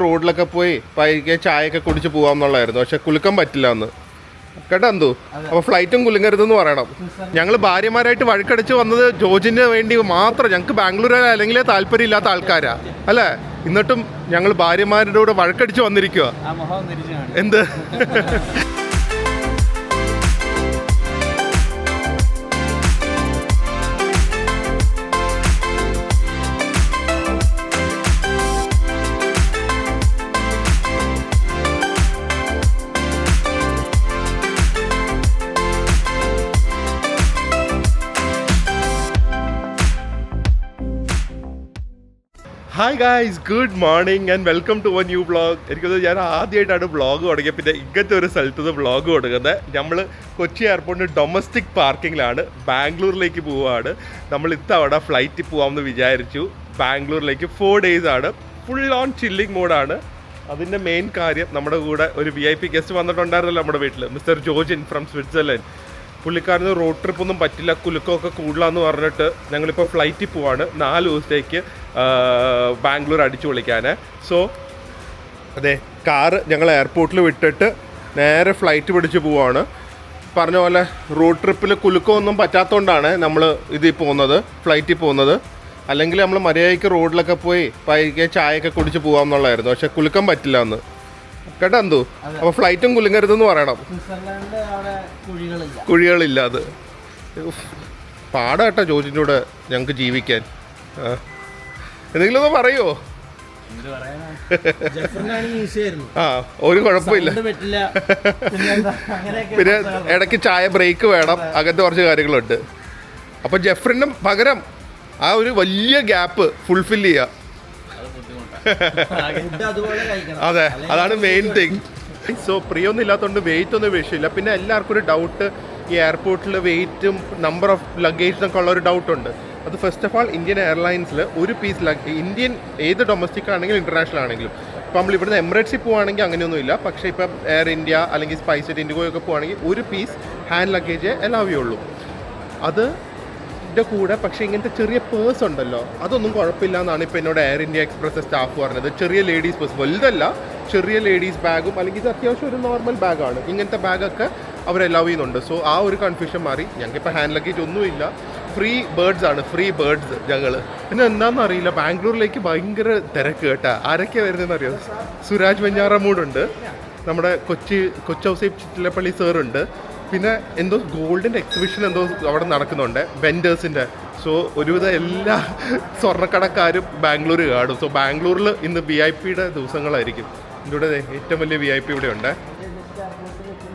റോഡിലൊക്കെ പോയി പൈക്ക് ചായയൊക്കെ കുടിച്ച് പോകാമെന്നുള്ളായിരുന്നു. പക്ഷെ കുലുക്കാൻ പറ്റില്ല എന്ന് കേട്ടോ എന്തോ. അപ്പോൾ ഫ്ലൈറ്റും കുലുങ്ങരുതെന്ന് പറയണം. ഞങ്ങൾ ഭാര്യമാരായിട്ട് വഴക്കടിച്ച് വന്നത് ജോർജിന് വേണ്ടി മാത്രം. ഞങ്ങൾക്ക് ബാംഗ്ലൂർ അല്ലെങ്കിൽ താല്പര്യമില്ലാത്ത ആൾക്കാരാ അല്ലേ. എന്നിട്ടും ഞങ്ങൾ ഭാര്യമാരുടെ കൂടെ വഴക്കടിച്ച് വന്നിരിക്കുക. എന്ത് hi guys, good morning and welcome to a new vlog. എനിക്കത് ഞാൻ ആദ്യമായിട്ടാണ് വ്ളോഗ് തുടങ്ങിയത്. പിന്നെ ഇങ്ങനത്തെ ഒരു സ്ഥലത്ത് നിന്ന് വ്ളോഗ് കൊടുക്കുന്നത്. നമ്മൾ കൊച്ചി എയർപോർട്ടിൽ ഡൊമസ്റ്റിക് പാർക്കിങ്ങിലാണ്. ബാംഗ്ലൂരിലേക്ക് പോവുകയാണ്. നമ്മൾ ഇത്തവണ ഫ്ലൈറ്റിൽ പോകാമെന്ന് വിചാരിച്ചു. ബാംഗ്ലൂരിലേക്ക് 4 days ആണ്. ഫുൾ ഓൺ ചില്ലിങ് മോഡാണ്. അതിൻ്റെ മെയിൻ കാര്യം, നമ്മുടെ കൂടെ ഒരു VIP ഗസ്റ്റ് വന്നിട്ടുണ്ടായിരുന്നല്ലോ നമ്മുടെ വീട്ടിൽ, മിസ്റ്റർ ജോർജിൻ ഫ്രം സ്വിറ്റ്സർലൻഡ്. പുള്ളിക്കാരന് റോഡ് ട്രിപ്പൊന്നും പറ്റില്ല, കുലുക്കമൊക്കെ കൂടുതലാന്ന് പറഞ്ഞിട്ട് ഞങ്ങളിപ്പോൾ ഫ്ലൈറ്റിൽ പോവാണ് 4 ദിവസത്തേക്ക് ബാംഗ്ലൂർ അടിച്ചു പൊളിക്കാൻ. സോ അതെ, കാറ് ഞങ്ങൾ എയർപോർട്ടിൽ വിട്ടിട്ട് നേരെ ഫ്ലൈറ്റ് പിടിച്ച് പോവാണ്. പറഞ്ഞ പോലെ റോഡ് ട്രിപ്പിൽ കുലുക്കമൊന്നും പറ്റാത്തതുകൊണ്ടാണ് നമ്മൾ ഇതിൽ പോകുന്നത്, ഫ്ലൈറ്റിൽ പോകുന്നത്. അല്ലെങ്കിൽ നമ്മൾ മര്യാദയ്ക്ക് റോഡിലൊക്കെ പോയി പൈക്ക് ചായയൊക്കെ കുടിച്ച് പോകാമെന്നുള്ളായിരുന്നു. പക്ഷെ കുലുക്കാൻ പറ്റില്ല എന്ന് കേട്ടോ എന്തോ. അപ്പോൾ ഫ്ലൈറ്റും കുലുങ്ങരുതെന്ന് പറയണം. കുഴികളില്ല. അത് പാടാ കേട്ടോ ജോർജിൻ്റെ കൂടെ ഞങ്ങൾക്ക് ജീവിക്കാൻ. എന്തെങ്കിലും ഒന്ന് പറയുമോ? ആ, ഒരു കുഴപ്പമില്ല. പിന്നെ ഇടയ്ക്ക് ചായ ബ്രേക്ക് വേണം, അങ്ങനത്തെ കുറച്ച് കാര്യങ്ങളുണ്ട്. അപ്പോൾ ജെഫ്രിനും പകരം ആ ഒരു വലിയ ഗ്യാപ്പ് ഫുൾഫിൽ ചെയ്യുക. അതെ, അതാണ് മെയിൻ തിങ്. സോ പ്രിയൊന്നും ഇല്ലാത്തതുകൊണ്ട് വെയിറ്റ് ഒന്നും വിഷയമില്ല. പിന്നെ എല്ലാവർക്കും ഒരു ഡൗട്ട്, ഈ എയർപോർട്ടിൽ വെയിറ്റും നമ്പർ ഓഫ് ലഗേജിനൊക്കെ ഉള്ള ഒരു ഡൗട്ടുണ്ട്. അത് ഫസ്റ്റ് ഓഫ് ആൾ, ഇന്ത്യൻ എയർലൈൻസിൽ ഒരു പീസ് ഇന്ത്യൻ ഏത് ഡൊമസ്റ്റിക് ആണെങ്കിലും ഇൻ്റർനാഷണൽ ആണെങ്കിലും, ഇപ്പോൾ നമ്മൾ ഇവിടുന്ന് എമിറേറ്റ്സിൽ പോവുകയാണെങ്കിൽ അങ്ങനെയൊന്നുമില്ല. പക്ഷേ ഇപ്പം എയർ ഇന്ത്യ അല്ലെങ്കിൽ സ്പൈസ് ജെറ്റ്, ഇൻഡിഗോ ഒക്കെ പോവുകയാണെങ്കിൽ ഒരു പീസ് ഹാൻഡ് ലഗേജ് അലൗ ചെയ്യുള്ളൂ. അത് കൂടെ പക്ഷേ ഇങ്ങനത്തെ ചെറിയ പേഴ്സ് ഉണ്ടല്ലോ, അതൊന്നും കുഴപ്പമില്ല എന്നാണ് ഇപ്പോൾ എന്നോട് എയർ ഇന്ത്യ എക്സ്പ്രസ് സ്റ്റാഫ് പറഞ്ഞത്. ചെറിയ ലേഡീസ് പേഴ്സ്, വലുതല്ല, ചെറിയ ലേഡീസ് ബാഗും അല്ലെങ്കിൽ ഇത് അത്യാവശ്യം ഒരു നോർമൽ ബാഗാണ്, ഇങ്ങനത്തെ ബാഗൊക്കെ അവർ അലൗ ചെയ്യുന്നുണ്ട്. സോ ആ ഒരു കൺഫ്യൂഷൻ മാറി. ഞങ്ങൾക്കിപ്പോൾ ഹാൻഡ് ലഗേജ് ഒന്നുമില്ല, ഫ്രീ ബേർഡ്സ് ആണ്, ഫ്രീ ബേർഡ്സ് ഞങ്ങൾ. പിന്നെ എന്താണെന്ന് അറിയില്ല, ബാംഗ്ലൂരിലേക്ക് ഭയങ്കര തിരക്ക് കേട്ടാ. ആരൊക്കെയാണ് വരുന്നതെന്ന് അറിയാം? സുരാജ് വെഞ്ഞാറമൂടുണ്ട്, നമ്മുടെ കൊച്ചി ഔസേപ്പ് ചിറ്റിലപ്പള്ളി സാറുണ്ട്, പിന്നെ എന്തോ ഗോൾഡിൻ്റെ എക്സിബിഷൻ എന്തോ അവിടെ നടക്കുന്നുണ്ട്, വെൻഡേഴ്സിൻ്റെ. സോ ഒരുവിധം എല്ലാ സ്വർണ്ണക്കടക്കാരും ബാംഗ്ലൂർ കാണും. സോ ബാംഗ്ലൂരിൽ ഇന്ന് VIP-യുടെ ദിവസങ്ങളായിരിക്കും. എൻ്റെ കൂടെ ഏറ്റവും വലിയ VIP ഇവിടെ ഉണ്ട്.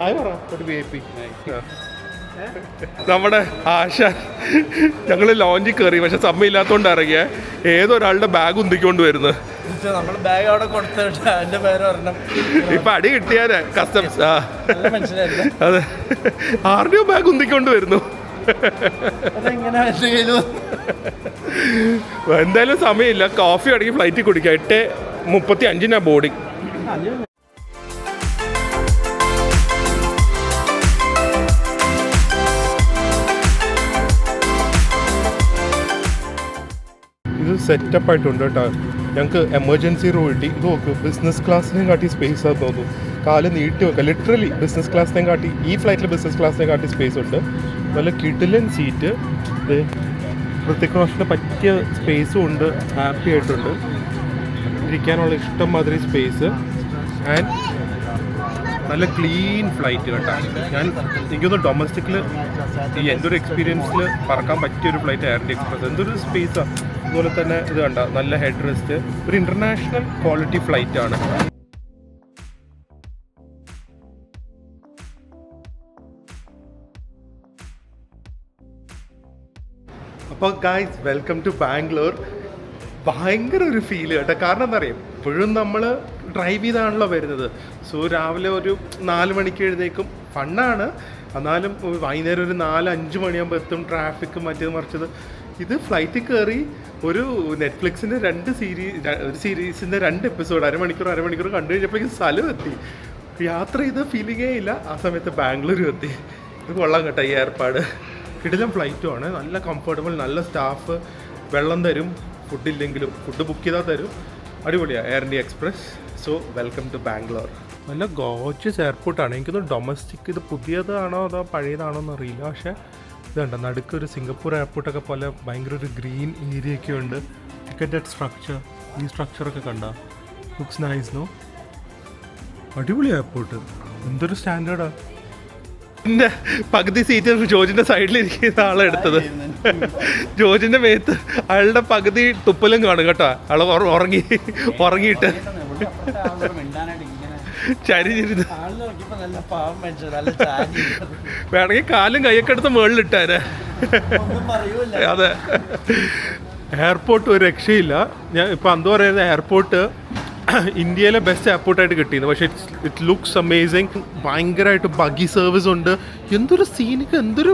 ആയി പറ ഒരു VIP. നമ്മുടെ ആശ, ഞങ്ങൾ ലോഞ്ചിൽ കയറി, പക്ഷെ സമയമില്ലാത്തതുകൊണ്ട് ഇറങ്ങിയ ഏതൊരാളുടെ ബാഗ് ഉന്തിക്കൊണ്ട് വരുന്നത്. ഇപ്പൊ അടി കിട്ടിയാലേ കസ്റ്റംസ്. അതെ, ആരുടെയോ ബാഗ് ഉന്തിക്കൊണ്ട് വരുന്നു. എന്തായാലും സമയമില്ല, കോഫി അടങ്ങി ഫ്ലൈറ്റിൽ കുടിക്കാം. 8:35 ബോർഡിങ്. ഇത് സെറ്റപ്പ് ആയിട്ടുണ്ട് കേട്ടോ. ഞങ്ങൾക്ക് എമർജൻസി റോ കിട്ടി. ഇത് നോക്ക്, ബിസിനസ് ക്ലാസ്സിനെ കാട്ടി സ്പേസ് ആണെന്ന് തോന്നുന്നു. കാല് നീട്ടി വെക്കാം, ലിറ്ററലി ബിസിനസ് ക്ലാസ്സിനെ കാട്ടി, ഈ ഫ്ലൈറ്റിൽ ബിസിനസ് ക്ലാസ്സിനെ കാട്ടി സ്പേസ് ഉണ്ട്. നല്ല കിടിലൻ സീറ്റ്, ഹൃത്തിക് റോഷന് പറ്റിയ സ്പേസും ഉണ്ട്, ഹാപ്പി ആയിട്ടുണ്ട്, ഇരിക്കാനുള്ള ഇഷ്ടം മാതിരി സ്പേസ്. ആൻഡ് നല്ല ക്ലീൻ ഫ്ലൈറ്റ് കേട്ടോ. എനിക്കൊന്ന് ഡൊമസ്റ്റിക്കിൽ എൻ്റെ ഒരു എക്സ്പീരിയൻസിൽ പറക്കാൻ പറ്റിയൊരു ഫ്ലൈറ്റ് എയർ ഇന്ത്യ എക്സ്പ്രസ്. എന്തൊരു സ്പേസാണ്. അതുപോലെ തന്നെ ഇത് കണ്ട, നല്ല ഹെഡ് റെസ്റ്റ്, ഒരു ഇൻ്റർനാഷണൽ ക്വാളിറ്റി ഫ്ലൈറ്റ് ആണ്. അപ്പോൾ ഗായ്സ്, വെൽക്കം ടു ബാംഗ്ലൂർ. ഭയങ്കര ഒരു ഫീൽ കേട്ടോ. കാരണം എന്താ പറയുക, ഇപ്പോഴും നമ്മൾ ഡ്രൈവ് ചെയ്താണല്ലോ വരുന്നത്. സോ രാവിലെ ഒരു 4 മണിക്ക് എഴുന്നേക്കും, ഫണ്ണാണ്. എന്നാലും വൈകുന്നേരം ഒരു 4-5 മണിയാകുമ്പോൾ എത്തും. ട്രാഫിക്ക് മറ്റേത് മറിച്ചത്. ഇത് ഫ്ലൈറ്റിൽ കയറി ഒരു നെറ്റ്ഫ്ലിക്സിൻ്റെ ഒരു സീരീസിൻ്റെ 2 എപ്പിസോഡ് അരമണിക്കൂർ കണ്ടു കഴിഞ്ഞപ്പോഴേക്കും സ്ഥലം എത്തി. യാത്ര ചെയ്ത ഫീലിങ്ങേ ഇല്ല. ആ സമയത്ത് ബാംഗ്ലൂരും എത്തി. ഇത് കൊള്ളാം കേട്ടോ ഈ ഏർപ്പാട്. കിടിലം ഫ്ലൈറ്റും ആണ്, നല്ല കംഫർട്ടബിൾ, നല്ല സ്റ്റാഫ്, വെള്ളം തരും, ഫുഡില്ലെങ്കിലും ഫുഡ് ബുക്ക് ചെയ്താൽ തരും. അടിപൊളിയാണ് Air India Express. So welcome to Bangalore. നല്ല ഗോർജിയസ് എയർപോർട്ടാണ്. എനിക്കൊന്ന് ഡൊമസ്റ്റിക് ഇത് പുതിയതാണോ അതോ പഴയതാണോ എന്ന് അറിയില്ല. പക്ഷേ ഇതുണ്ട് നടുക്കൊരു സിംഗപ്പൂർ എയർപോർട്ടൊക്കെ പോലെ ഭയങ്കര ഒരു ഗ്രീൻ ഏരിയ ഒക്കെ ഉണ്ട്. ടിക്കറ്റ് സ്ട്രക്ചർ, ഈ സ്ട്രക്ചറൊക്കെ കണ്ട ലുക്സ് നൈസ്. നോ, അടിപൊളി എയർപോർട്ട്. എന്തൊരു സ്റ്റാൻഡേർഡാ. പിന്നെ പകുതി സീറ്റ് ജോർജിന്റെ സൈഡിലിരിക്കുന്ന ആളെ എടുത്തത്. ജോർജിന്റെ മേത്ത് അയാളുടെ പകുതി തുപ്പലും കാണും കേട്ടോ. ആള് ഉറങ്ങിയിട്ട് ചരിഞ്ഞിരുന്നു. വേണമെങ്കിൽ കാലും കൈയൊക്കെ എടുത്ത് മുകളിലിട്ടാരെ. അതെ, എയർപോർട്ട് ഒരു രക്ഷയില്ല. ഞാൻ ഇപ്പം എന്താ പറയുന്നത്, എയർപോർട്ട് ഇന്ത്യയിലെ ബെസ്റ്റ് എയർപോർട്ടായിട്ട് കിട്ടിയിരുന്നു. പക്ഷേ ഇറ്റ് ലുക്സ് അമേസിങ്. ഭയങ്കരമായിട്ട് ബഗ്ഗി സർവീസ് ഉണ്ട്. എന്തൊരു സീനിക്ക്, എന്തൊരു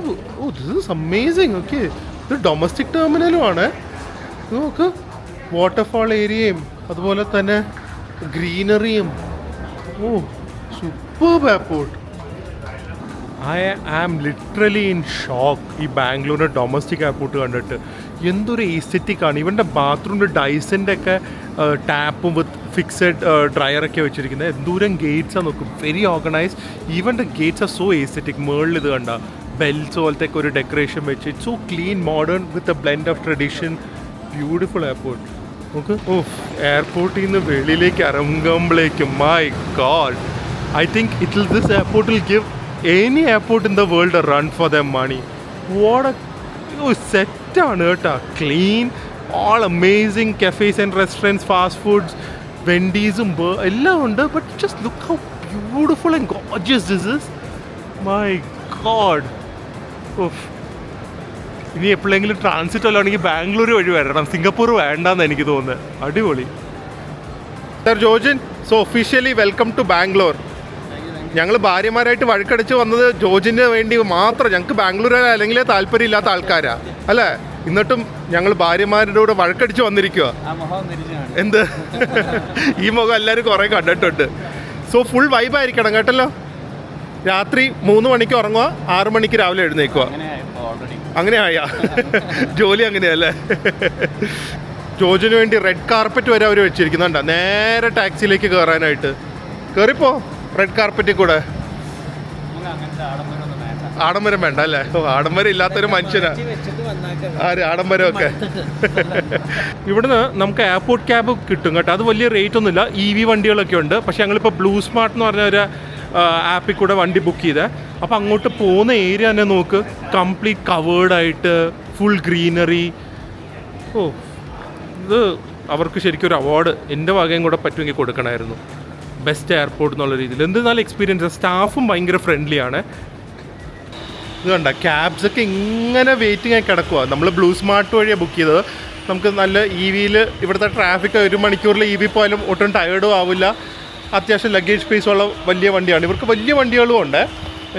ദിസ് ഈസ് അമേസിങ്. ഓക്കെ, ഇത് ഡൊമസ്റ്റിക് ടെർമിനലും ആണ്. നോക്ക്, വാട്ടർഫാൾ ഏരിയയും അതുപോലെ തന്നെ ഗ്രീനറിയും. Oh, superb airport. I am literally in shock ഈ ബാംഗ്ലൂരിൻ്റെ ഡൊമസ്റ്റിക് എയർപോർട്ട് കണ്ടിട്ട്. എന്തൊരു എസ്തെറ്റിക്കാണ്. ഇവൻ്റെ ബാത്റൂമിൽ ഡൈസിൻ്റെ ഒക്കെ ടാപ്പും വിത്ത് ഫിക്സഡ് ഡ്രയറൊക്കെ വെച്ചിരിക്കുന്നത്. എന്തോരം ഗേറ്റ്സാണ് നോക്കും, വെരി ഓർഗനൈസ്ഡ്. ഈവൻ്റെ ഗേറ്റ്സ് ആർ സോ എസ്തെറ്റിക്. മേളിൽ ഇത് കണ്ട ബെൽസ് പോലത്തെ ഒരു ഡെക്കറേഷൻ വെച്ച്. It's so clean, modern with a blend of tradition. Beautiful airport. നമുക്ക് എയർപോർട്ടിൽ നിന്ന് വെളിയിലേക്ക് ഇറങ്ങുമ്പോഴേക്കും my god, I think this airport will give any airport in the world a run for the money. What a സെറ്റാണ് കേട്ടോ. Clean, all amazing cafes and restaurants, fast foods, വെൻഡീസും എല്ലാം ഉണ്ട്. But just look how beautiful and gorgeous this is. My God. ഇനി എപ്പോഴെങ്കിലും transit വല്ലതാണെങ്കിൽ Bangalore വഴി വരണം, Singapore വേണ്ടെന്ന് എനിക്ക് തോന്നുന്നത്. അടിപൊളി. സർ ജോർജിൻ, so officially welcome to Bangalore. ഞങ്ങൾ ഭാര്യമാരായിട്ട് വഴക്കടിച്ച് വന്നത് ജോർജിന് വേണ്ടി മാത്രം. ഞങ്ങൾക്ക് ബാംഗ്ലൂർ അല്ലെങ്കിൽ താല്പര്യമില്ലാത്ത ആൾക്കാരാ അല്ലേ? എന്നിട്ടും ഞങ്ങൾ ഭാര്യമാരുടെ കൂടെ വഴക്കടിച്ച് വന്നിരിക്കുക. എന്ത് ഈ മുഖം എല്ലാവരും കുറേ കണ്ടിട്ടുണ്ട്. സോ ഫുൾ വൈബായിരിക്കണം കേട്ടല്ലോ. രാത്രി 3 മണിക്ക് ഉറങ്ങുക, 6 മണിക്ക് രാവിലെ എഴുന്നേക്കുക. അങ്ങനെ ആയാ ജോലി അങ്ങനെയല്ലേ. ജോർജിന് വേണ്ടി റെഡ് കാർപ്പറ്റ് വരെ അവർ വെച്ചിരിക്കുന്നുണ്ട് നേരെ ടാക്സിയിലേക്ക് കയറാനായിട്ട്. കയറിപ്പോ റെഡ് കാർപ്പറ്റിൽ കൂടെ. ആഡംബരം വേണ്ട അല്ലേ? ആഡംബരം ഇല്ലാത്തൊരു മനുഷ്യനാ. ആഡംബരമൊക്കെ. ഇവിടുന്ന് നമുക്ക് എയർപോർട്ട് ക്യാബ് കിട്ടും കേട്ടോ. അത് വലിയ റേറ്റ് ഒന്നുമില്ല. EV വണ്ടികളൊക്കെ ഉണ്ട്. പക്ഷെ ഞങ്ങളിപ്പോൾ ബ്ലൂ സ്മാർട്ട് എന്ന് പറഞ്ഞ ഒരു ആപ്പിൽ കൂടെ വണ്ടി ബുക്ക് ചെയ്തേ. അപ്പോൾ അങ്ങോട്ട് പോകുന്ന ഏരിയ തന്നെ നോക്ക്, കംപ്ലീറ്റ് കവേർഡായിട്ട് ഫുൾ ഗ്രീനറി. ഓ, ഇത് അവർക്ക് ശരിക്കും ഒരു അവാർഡ് എൻ്റെ വകയും കൂടെ പറ്റുമെങ്കിൽ കൊടുക്കണമായിരുന്നു, ബെസ്റ്റ് എയർപോർട്ട് എന്നുള്ള രീതിയിൽ. എന്ത് നല്ല എക്സ്പീരിയൻസ്. സ്റ്റാഫും ഭയങ്കര ഫ്രണ്ട്ലിയാണ്. ഇത് കണ്ട ക്യാബ്സൊക്കെ ഇങ്ങനെ വെയിറ്റിംഗ് ആയി കിടക്കുക. നമ്മൾ ബ്ലൂ സ്മാർട്ട് വഴിയാണ് ബുക്ക് ചെയ്തത്. നമുക്ക് നല്ല EVയിൽ ഇവിടുത്തെ ട്രാഫിക് 1 മണിക്കൂറിൽ EV പോയാലും ഒട്ടും ടയേർഡും ആവില്ല. അത്യാവശ്യം ലഗേജ് സ്പേസ് ഉള്ള വലിയ വണ്ടിയാണ്. ഇവർക്ക് വലിയ വണ്ടികളും ഉണ്ട്,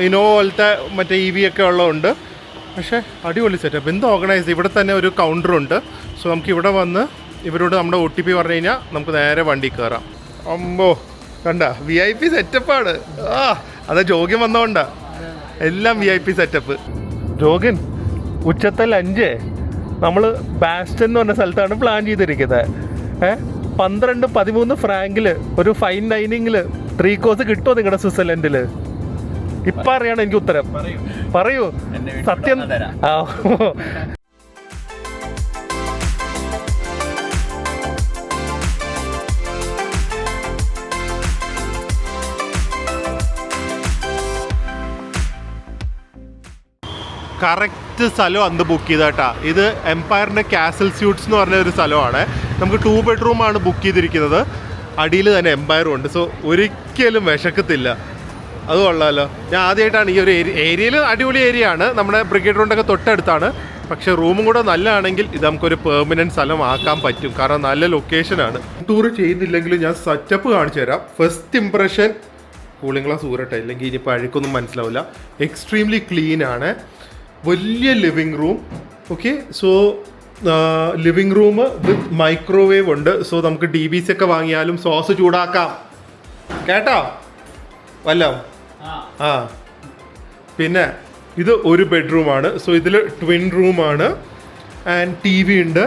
ഇനോവ പോലത്തെ മറ്റേ EV ഒക്കെ ഉള്ളതുണ്ട്. പക്ഷേ അടിപൊളി സെറ്റപ്പ്, എന്ത് ഓർഗനൈസ്. ഇവിടെ തന്നെ ഒരു കൗണ്ടറുണ്ട്. സോ നമുക്ക് ഇവിടെ വന്ന് ഇവരോട് നമ്മുടെ OTP പറഞ്ഞു കഴിഞ്ഞാൽ നമുക്ക് നേരെ വണ്ടി കയറാം. അമ്പോ കണ്ട VIP സെറ്റപ്പാണ്. അതാ ജോഗ്യൻ വന്നോണ്ടാ എല്ലാം VIP സെറ്റപ്പ്. ജോഗ്യൻ ഉച്ചത്തെ ലഞ്ച് നമ്മൾ ബാസ്റ്റൺ എന്ന് പറഞ്ഞ സ്ഥലത്താണ് പ്ലാൻ ചെയ്തിരിക്കുന്നത്. 12-13 ഫ്രാങ്കിൽ ഒരു ഫൈൻ ഡൈനിങ്ങിൽ 3 കോഴ്സ് കിട്ടുമോ നിങ്ങളുടെ സ്വിറ്റ്സർലൻഡിൽ? ഇപ്പം അറിയണം എനിക്ക് ഉത്തരം. പറയൂ സത്യം. കറക്റ്റ് സ്ഥലം അന്ന് ബുക്ക് ചെയ്ത കേട്ടാ. ഇത് എംപയറിൻ്റെ കാസൽ സ്യൂട്ട്സ് എന്ന് പറഞ്ഞ ഒരു സ്ഥലമാണ്. നമുക്ക് 2 ബെഡ്റൂമാണ് ബുക്ക് ചെയ്തിരിക്കുന്നത്. അടിയിൽ തന്നെ എംപയറും ഉണ്ട്. സോ ഒരിക്കലും വിശക്കത്തില്ല. അത് കൊള്ളാമല്ലോ. ഞാൻ ആദ്യമായിട്ടാണ് ഈ ഒരു ഏരിയയിൽ. അടിപൊളി ഏരിയ ആണ്, നമ്മുടെ ബ്രിഗേഡ് റോഡൊക്കെ തൊട്ടടുത്താണ്. പക്ഷേ റൂമും കൂടെ നല്ലതാണെങ്കിൽ ഇത് നമുക്കൊരു പെർമനൻറ്റ് സ്ഥലം ആക്കാൻ പറ്റും, കാരണം നല്ല ലൊക്കേഷനാണ്. ടൂർ ചെയ്യുന്നില്ലെങ്കിലും ഞാൻ സെറ്റപ്പ് കാണിച്ചു തരാം. ഫസ്റ്റ് ഇംപ്രഷൻ കൂളിംഗ് ഗ്ലാസ് ഊരട്ടെ, ഇല്ലെങ്കിൽ ഇനിയിപ്പോൾ അഴുക്കൊന്നും മനസ്സിലാവില്ല. എക്സ്ട്രീംലി ക്ലീൻ ആണ്. വലിയ living room. Okay, so living room with microwave ഉണ്ട്. സോ നമുക്ക് DBC ഒക്കെ വാങ്ങിയാലും സോസ് ചൂടാക്കാം കേട്ടോ വല്ലോ. പിന്നെ ഇത് ഒരു ബെഡ്റൂമാണ്. സോ ഇതിൽ ട്വിൻ റൂമാണ് ആൻഡ് TV ഉണ്ട്.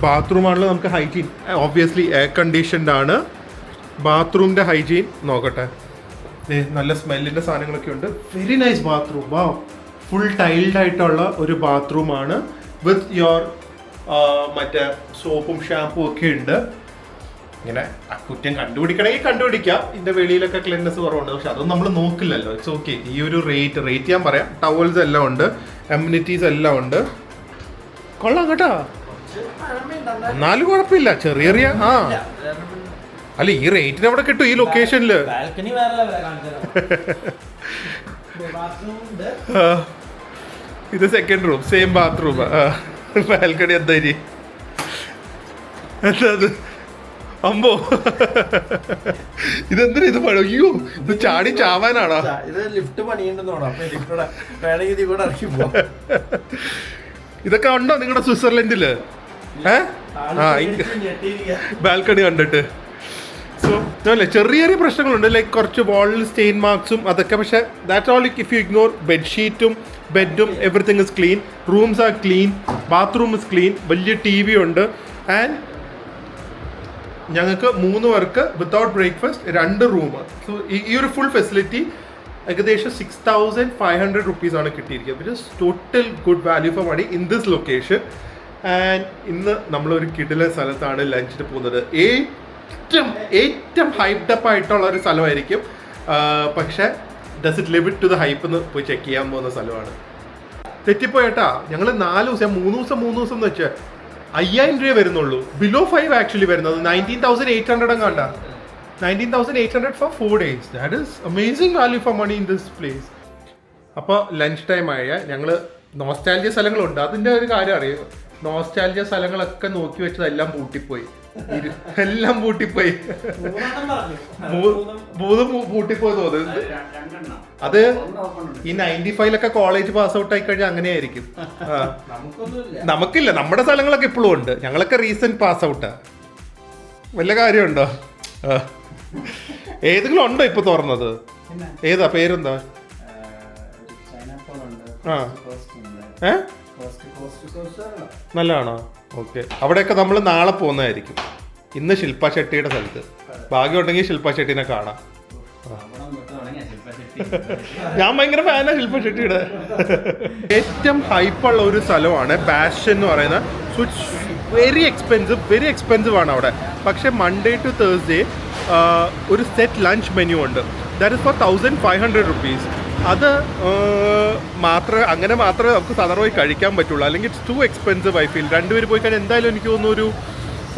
ബാത്റൂമാണല്ലോ നമുക്ക് ഹൈജീൻ ഓബ്വിയസ്ലി എയർ കണ്ടീഷൻഡ് ആണ്. ബാത്റൂമിൻ്റെ ഹൈജീൻ നോക്കട്ടെ. നല്ല സ്മെല്ലിൻ്റെ സാധനങ്ങളൊക്കെ ഉണ്ട്. Very nice bathroom. വാ, ഫുൾ ടൈൽഡ് ആയിട്ടുള്ള ഒരു ബാത്റൂമാണ് വിത്ത് യുവർ മറ്റേ സോപ്പും ഷാമ്പും ഒക്കെ ഉണ്ട്. ഇങ്ങനെ കുറ്റം കണ്ടുപിടിക്കണമെങ്കിൽ കണ്ടുപിടിക്കാം. ഇതിൻ്റെ വെളിയിലൊക്കെ ക്ലീൻനെസ് കുറവുണ്ട്, പക്ഷെ അതൊന്നും നമ്മൾ നോക്കില്ലല്ലോ. It's okay. ഈ ഒരു റേറ്റ് ഞാൻ പറയാം. ടവൽസ് എല്ലാം ഉണ്ട്, അമ്യൂണിറ്റീസ് എല്ലാം ഉണ്ട്. കൊള്ളാം കേട്ടോ, എന്നാലും കുഴപ്പമില്ല. ചെറിയ അല്ല, ഈ റേറ്റിന് അവിടെ കിട്ടും ഈ ലൊക്കേഷനിൽ. ഇത് second room, same bathroom. Balcony എന്താ അത്? അമ്പോ, ഇതെന്തിനാ ഇത് പണി? അയ്യോ, ഇത് ചാടി ചാവാനാണോ? ഇതൊക്കെ ഉണ്ടോ നിങ്ങളുടെ സ്വിറ്റ്സർലൻഡില്? ബാൽക്കണി കണ്ടിട്ട്. സോ അല്ലേ, ചെറിയ ചെറിയ പ്രശ്നങ്ങളുണ്ട്, ലൈക്ക് കുറച്ച് വാളിൽ സ്റ്റെയിൻ മാർക്സും അതൊക്കെ. പക്ഷേ that all if you ignore. ബെഡ്ഷീറ്റും ബെഡും everything is clean. Rooms are clean. Bathroom is clean. വലിയ TV ഉണ്ട്. ആൻഡ് ഞങ്ങൾക്ക് 3 പേർക്ക് വിത്തൗട്ട് ബ്രേക്ക്ഫാസ്റ്റ് 2 റൂം. സോ ഈ ഒരു ഫുൾ ഫെസിലിറ്റി ഏകദേശം 6,500 rupees ആണ് കിട്ടിയിരിക്കുക. Which is total good value for money in this location. And ഇന്ന് നമ്മളൊരു കിടിലൻ സ്ഥലത്താണ് ലഞ്ചിന് പോകുന്നത്. ഏറ്റവും ഹൈപ്ഡപ്പ് ആയിട്ടുള്ള ഒരു സ്ഥലമായിരിക്കും. പക്ഷേ does it live it to the hype എന്ന് പോയി ചെക്ക് ചെയ്യാൻ പോകുന്ന സ്ഥലമാണ്. തെറ്റിപ്പോയേട്ടാ, ഞങ്ങൾ 4 ദിവസം 3 ദിവസം എന്ന് വെച്ചാൽ 5,000 രൂപ വരുന്നുള്ളൂ. ബിലോ 5 ആക്ച്വലി വരുന്നത്. 19,800 കണ്ട. 19,800 for 4 days. That is amazing value for money in this place. അപ്പോൾ ലഞ്ച് ടൈം ആയ ഞങ്ങൾ നോസ്റ്റാൽജിയ സ്ഥലങ്ങളുണ്ട്. അതിൻ്റെ ഒരു കാര്യം അറിയാം. നോസ്റ്റാൽജിയ സ്ഥലങ്ങളൊക്കെ നോക്കി വെച്ചത് എല്ലാം പൂട്ടിപ്പോയി. എല്ലാം പൂട്ടിപ്പോയി. 3 പൂട്ടിപ്പോയി തോന്നുന്നു. അത് ഈ 95-ലൊക്കെ കോളേജ് പാസ് ഔട്ട് ആയി കഴിഞ്ഞാൽ അങ്ങനെയായിരിക്കും. നമുക്കില്ല, നമ്മുടെ സ്ഥലങ്ങളൊക്കെ ഇപ്പോഴും ഉണ്ട്. ഞങ്ങളൊക്കെ റീസെന്റ് പാസ് ഔട്ടാ. വല്ല കാര്യമുണ്ടോ? ഏതെങ്കിലും ഉണ്ടോ ഇപ്പൊ തുറന്നത്? ഏതാ പേരെന്താ? നല്ലതാണോ? ഓക്കെ. അവിടെയൊക്കെ നമ്മൾ നാളെ പോകുന്നതായിരിക്കും. ഇന്ന് ശില്പ ഷെട്ടിയുടെ സ്ഥലത്ത്. ഭാഗ്യമുണ്ടെങ്കിൽ ശില്പ ഷെട്ടിനെ കാണാം. ഞാൻ ഭയങ്കര ഫാനാണ് ശില്പ ഷെട്ടിയുടെ. ഏറ്റവും ഹൈപ്പുള്ള ഒരു സ്ഥലമാണ് ബാഷൻ എന്ന് പറയുന്നത്. സോ ഇറ്റ്സ് വെരി എക്സ്പെൻസീവ് ആണ് അവിടെ. പക്ഷേ മൺഡേ ടു തേഴ്സ്ഡേ ഒരു സെറ്റ് ലഞ്ച് മെനു ഉണ്ട്. That is for 1,500 rupees. അത് അങ്ങനെ മാത്രമേ നമുക്ക് സാധാരണമായി കഴിക്കാൻ പറ്റുള്ളൂ. അല്ലെങ്കിൽ it's to expensive I feel. 2 പേര് പോയി കഴിഞ്ഞാൽ എന്തായാലും എനിക്ക് തോന്നുന്നു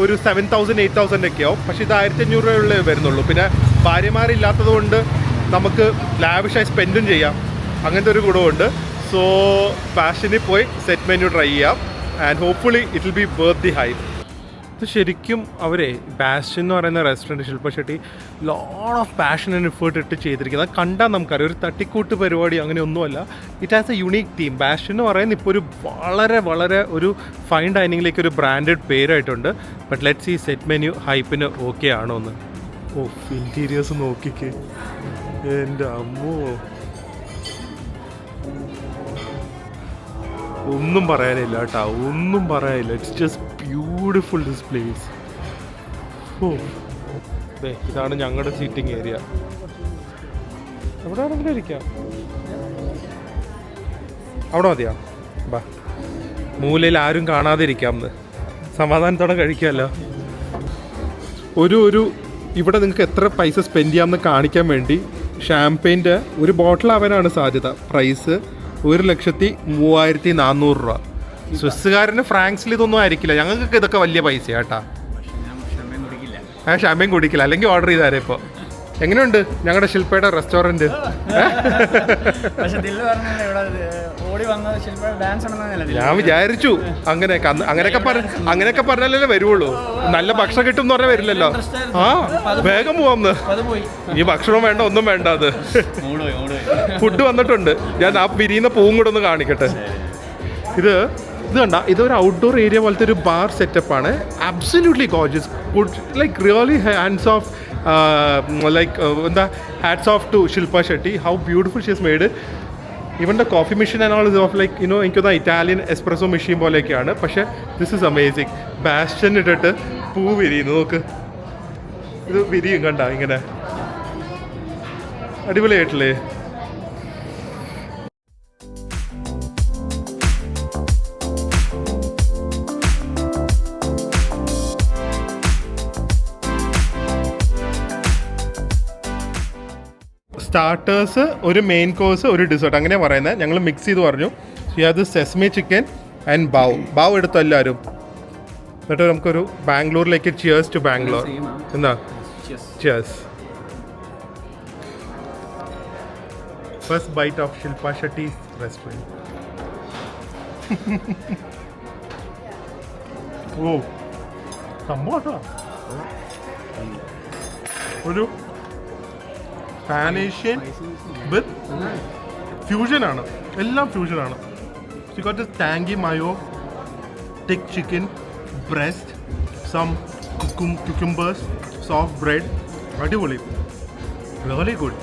ഒരു 7,000 8,000 ഒക്കെ ആവും. പക്ഷേ ഇത് 1,500 രൂപയുള്ളേ വരുന്നുള്ളൂ. പിന്നെ ഭാര്യമാരില്ലാത്തത് കൊണ്ട് നമുക്ക് ലാവിഷായി സ്പെൻഡും ചെയ്യാം. അങ്ങനത്തെ ഒരു ഗുണമുണ്ട്. സോ പാഷനിൽ പോയി സെറ്റ് മെനു ട്രൈ ചെയ്യാം. And hopefully it will be worth the hype. ഇത് ശരിക്കും അവരെ ബാഷൻ എന്ന് പറയുന്ന restaurant Shilpa Shetty lot of passion and effort ഇട്ട് ചെയ്തിരിക്കുന്നത്. അത് കണ്ടാൽ നമുക്കറിയാം ഒരു തട്ടിക്കൂട്ട് പരിപാടി അങ്ങനെയൊന്നുമല്ല. It has a unique theme. Bastian എന്ന് പറയുന്നത് ഇപ്പോൾ ഒരു വളരെ ഒരു ഫൈൻ ഡൈനിങ്ങിലേക്ക് ഒരു ബ്രാൻഡഡ് പേരായിട്ടുണ്ട്. ബട്ട് ലെറ്റ്സ് ഈ സെറ്റ് മെനു ഹൈപ്പിന് ഓക്കെ ആണോ എന്ന്. ഓ, ഇൻറ്റീരിയേഴ്സ് നോക്കിക്കേ, എൻ്റെ അമ്മോ, ഒന്നും പറയാനില്ല കേട്ടോ, ഒന്നും പറയാനില്ല. It's just beautiful this place. ഓ, ഇതാണ് ഞങ്ങളുടെ സീറ്റിംഗ് ഏരിയ. എവിടെ ആണെങ്കിലും ഇരിക്കാം. അവിടെ മതിയാ? ബാ, മൂലയിൽ ആരും കാണാതിരിക്കാം എന്ന് സമാധാനത്തോടെ കഴിക്കാമല്ലോ. ഒരു ഇവിടെ നിങ്ങൾക്ക് എത്ര പൈസ സ്പെൻഡ് ചെയ്യാമെന്ന് കാണിക്കാൻ വേണ്ടി ഷാംപെയിൻ്റെ ഒരു ബോട്ടിൽ ആവാനാണ് സാധ്യത. പ്രൈസ് 1,34,000 രൂപ. സ്വിസ്സുകാരന് ഫ്രാങ്ക്സിൽ ഇതൊന്നും ആയിരിക്കില്ല. ഞങ്ങൾക്കൊക്കെ ഇതൊക്കെ വലിയ പൈസ കേട്ടാ. ഷാമ്പെയിൻ കുടിക്കില്ല, അല്ലെങ്കിൽ ഓർഡർ ചെയ്താരേ. ഇപ്പോൾ എങ്ങനെയുണ്ട് ഞങ്ങളുടെ ശില്പയുടെ റെസ്റ്റോറൻറ്റ്? ഞാൻ വിചാരിച്ചു അങ്ങനെയൊക്കെ പറഞ്ഞാലല്ലേ വരുവുള്ളൂ. നല്ല ഭക്ഷണം കിട്ടും എന്ന് പറഞ്ഞാൽ വരില്ലല്ലോ. വേഗം പോവാന്ന്. ഈ ഭക്ഷണം വേണ്ട, ഒന്നും വേണ്ട. അത് ഫുഡ് വന്നിട്ടുണ്ട്. ഞാൻ ആ വിരിയുന്ന പൂവും കൂടെ ഒന്ന് കാണിക്കട്ടെ. ഇത് കണ്ട, ഇതൊരു ഔട്ട്ഡോർ ഏരിയ പോലത്തെ ഒരു ബാർ സെറ്റപ്പാണ്. Absolutely gorgeous. Good, like really hands off hats off to Shilpa Shetty. How beautiful she has made. ഇവൻ്റെ coffee machine and all is of like എനിക്കൊന്ന് ഇറ്റാലിയൻ എസ്പ്രസോ മെഷീൻ പോലെയൊക്കെയാണ്. പക്ഷേ ദിസ് ഇസ് അമേസിങ്. ബാസ്റ്റൻ ഇട്ടിട്ട് പൂ വിരിയുന്നു നോക്ക്. ഇത് വിരിയും കണ്ട ഇങ്ങനെ അടിപൊളിയായിട്ടില്ലേ? സ്റ്റാർട്ടേഴ്സ്, ഒരു മെയിൻ കോഴ്സ്, ഒരു ഡിസേർട്ട്, അങ്ങനെയാണ് പറയുന്നത്. ഞങ്ങൾ മിക്സ് ചെയ്ത് പറഞ്ഞു. അത് സെസ്മി ചിക്കൻ ആൻഡ് ബാവ് എടുത്തു എല്ലാവരും. എന്നിട്ട് നമുക്കൊരു ബാംഗ്ലൂരിലേക്ക് ചിയേഴ്സ് ടു ബാംഗ്ലൂർ. എന്താ cheers. First bite of Shilpa Shetty's restaurant. ഓ സംഭവം ഒരു പാനേഷ്യൻ വിത്ത് ഫ്യൂഷനാണ്. എല്ലാം ഫ്യൂഷനാണ്. Got tangy mayo, thick chicken breast, some cucumbers, soft bread. അടിപൊളി, റിയലി ഗുഡ്.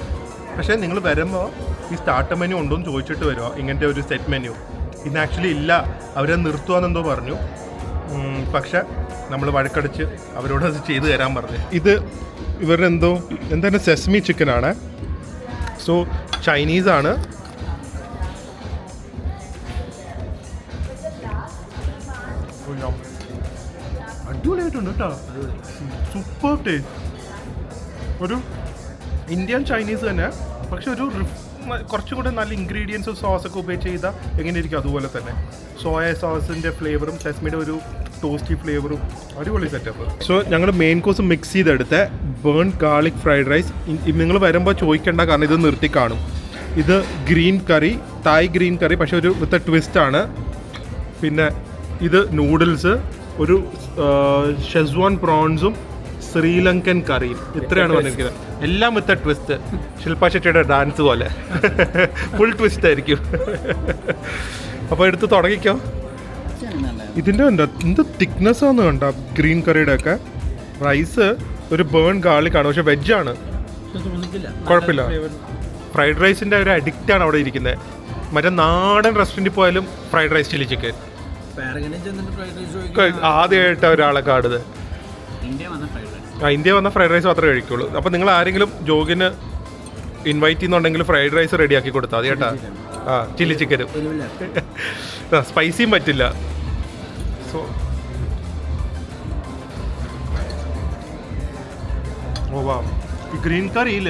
പക്ഷേ നിങ്ങൾ വരുമ്പോൾ ഈ സ്റ്റാർട്ടർ മെനു ഉണ്ടോ എന്ന് ചോദിച്ചിട്ട് വരുമോ. ഇങ്ങനത്തെ ഒരു സെറ്റ് മെനു ഇന്ന് ആക്ച്വലി ഇല്ല. അവരെ നിർത്തുവാന്നെന്തോ പറഞ്ഞു. പക്ഷെ നമ്മൾ വഴക്കടിച്ച് അവരോട് അത് ചെയ്തു തരാൻ പറഞ്ഞു. ഇത് ഇവരുടെ എന്താണ് സെസ്മി ചിക്കനാണ്. സോ ചൈനീസാണ്. അടിപൊളിയായിട്ടുണ്ട് കേട്ടോ. Super taste. ഒരു ഇന്ത്യൻ ചൈനീസ് തന്നെ, പക്ഷെ ഒരു കുറച്ചും കൂടെ നല്ല ഇൻഗ്രീഡിയൻസും സോസൊക്കെ ഉപയോഗിച്ച് ചെയ്താൽ എങ്ങനെ ഇരിക്കും അതുപോലെ തന്നെ. സോയ സോസിൻ്റെ ഫ്ലേവറും സെസ്മിയുടെ ഒരു ടോസ്റ്റി ഫ്ലേവറും അടിപൊളി സെറ്റപ്പ്. സോ ഞങ്ങൾ മെയിൻ കോഴ്സ് മിക്സ് ചെയ്തെടുത്ത ബേൺ ഗാർലിക് ഫ്രൈഡ് റൈസ്. നിങ്ങൾ വരുമ്പോൾ ചോദിക്കേണ്ട, കാരണം ഇത് നിർത്തി കാണും. ഇത് ഗ്രീൻ കറി, തായ് ഗ്രീൻ കറി, പക്ഷെ ഒരു വിത്ത് ട്വിസ്റ്റാണ്. പിന്നെ ഇത് നൂഡിൽസ്, ഒരു ഷെസ്വാൻ പ്രോൺസും ശ്രീലങ്കൻ കറിയും. ഇത്രയാണ് പറഞ്ഞിരിക്കുന്നത്. എല്ലാം വിത്ത് ട്വിസ്റ്റ്. ശില്പ ഷെട്ടിയുടെ ഡാൻസ് പോലെ ഫുൾ ട്വിസ്റ്റ് ആയിരിക്കും. അപ്പോൾ എടുത്ത് തുടങ്ങിക്കോ. ഇതിൻ്റെ എന്ത് തിക്നെസ് ആണെന്ന് കണ്ട ഗ്രീൻ കറിയുടെ ഒക്കെ. റൈസ് ഒരു ബേൺ ഗാർലിക് ആണ്, പക്ഷെ വെജാണ്, കുഴപ്പമില്ല. ഫ്രൈഡ് റൈസിൻ്റെ ഒരു അഡിക്റ്റാണ് അവിടെ ഇരിക്കുന്നത്. മറ്റേ നാടൻ റെസ്റ്റോറൻറ്റിൽ പോയാലും ഫ്രൈഡ് റൈസ് ചില്ലി ചിക്കൻ ആദ്യമായിട്ട് ഒരാളെ കാണുന്നത്. ഇന്ത്യ വന്ന ഫ്രൈഡ് റൈസ് മാത്രമേ കഴിക്കുള്ളൂ. അപ്പോൾ നിങ്ങൾ ആരെങ്കിലും ജോഗിന് ഇൻവൈറ്റ് ചെയ്യുന്നുണ്ടെങ്കിൽ ഫ്രൈഡ് റൈസ് റെഡിയാക്കി കൊടുത്താൽ മതി കേട്ടാ. ചില്ലി ചിക്കനും സ്പൈസിയും പറ്റില്ല. സോ ഈ ഗ്രീൻ കറിയിൽ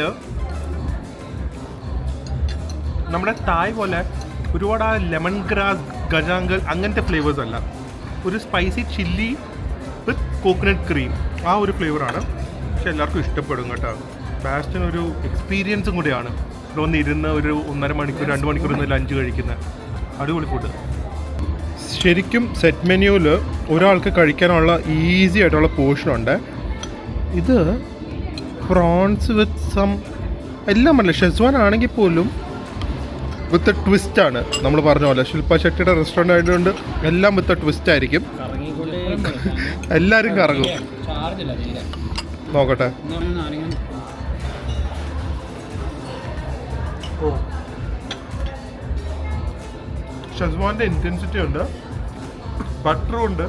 നമ്മുടെ തായ് പോലെ ഒരുപാട് ആ ലെമൺ ഗ്രാസ്, ഗജാങ്കൽ അങ്ങനത്തെ ഫ്ലേവേഴ്സ് അല്ല. ഒരു സ്പൈസി ചില്ലി വിത്ത് കോക്കനട്ട് ക്രീം, ആ ഒരു ഫ്ലേവറാണ്. പക്ഷെ എല്ലാവർക്കും ഇഷ്ടപ്പെടും കേട്ടോ. ബാസ്റ്റിന് ഒരു എക്സ്പീരിയൻസും കൂടിയാണ്. ഇവിടെ വന്ന് ഇരുന്ന് ഒരു 1.5 മണിക്കൂർ 2 മണിക്കൂർ ഇന്ന് ലഞ്ച് കഴിക്കുന്ന അടിപൊളി ഫുഡ്. ശരിക്കും സെറ്റ് മെനുവിൽ ഒരാൾക്ക് കഴിക്കാനുള്ള ഈസി ആയിട്ടുള്ള പോർഷനുണ്ട്. ഇത് പ്രോൺസ് വിത്ത് സം എല്ലാം അല്ല, ഷെസ്വാൻ ആണെങ്കിൽ പോലും വിത്ത് ട്വിസ്റ്റാണ്. നമ്മൾ പറഞ്ഞ പോലെ ശില്പ ഷെട്ടിയുടെ റെസ്റ്റോറൻ്റ് ആയതുകൊണ്ട് എല്ലാം വിത്ത് ട്വിസ്റ്റ് ആയിരിക്കും. എല്ലാവരും കറങ്ങും. നോക്കട്ടെ. ഷെസ്വാൻ്റെ ഇൻറ്റൻസിറ്റി ഉണ്ട്, ബട്ടറും ഉണ്ട്,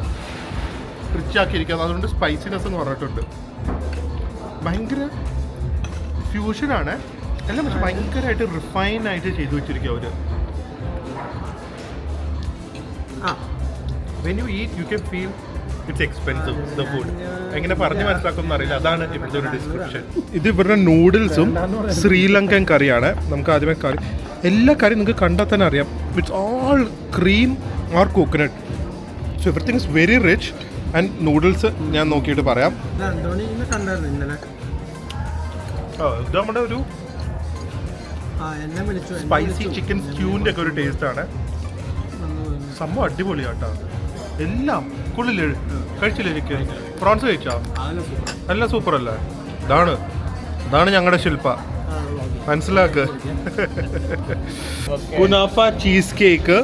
റിച്ച് ആക്കിയിരിക്കുന്നത്. അതുകൊണ്ട് സ്പൈസിനെസ് എന്ന് പറഞ്ഞിട്ടുണ്ട്. ഭയങ്കര ഫ്യൂഷനാണ് എല്ലാം, പക്ഷെ ഭയങ്കരമായിട്ട് റിഫൈൻ ആയിട്ട് ചെയ്തു വെച്ചിരിക്കുക അവർ. When you eat you can feel it's expensive the food. എങ്ങനെ പറഞ്ഞ് മനസ്സിലാക്കുമെന്ന് അറിയില്ല. അതാണ് ഇവിടുത്തെ ഒരു ഡിസ്ക്രിപ്ഷൻ. ഇത് ഇവരുടെ നൂഡിൽസും ശ്രീലങ്കൻ കറിയാണ്. നമുക്ക് ആദ്യമേ കറി, എല്ലാ കറിയും നിങ്ങൾക്ക് കണ്ടാൽ തന്നെ അറിയാം. It's all cream or coconut. So everything is very rich. And noodles ഞാൻ നോക്കിയിട്ട് പറയാം. ഇത് നമ്മുടെ ഒരു സ്പൈസി ചിക്കൻ സ്റ്റ്യൂവിൻ്റെ ഒക്കെ ഒരു ടേസ്റ്റാണ്. സംഭവം അടിപൊളിയാട്ടോ. എല്ലാം കൊള്ളില്ലേ? കഴിച്ചില്ലേ ചിക്കൻ? പ്രോൺസ് കഴിച്ചോ? എല്ലാം സൂപ്പർ അല്ലേ? ഇതാണ് ഞങ്ങളുടെ ശില്പ, മനസ്സിലാക്ക്. കുനാഫ ചീസ് കേക്ക്.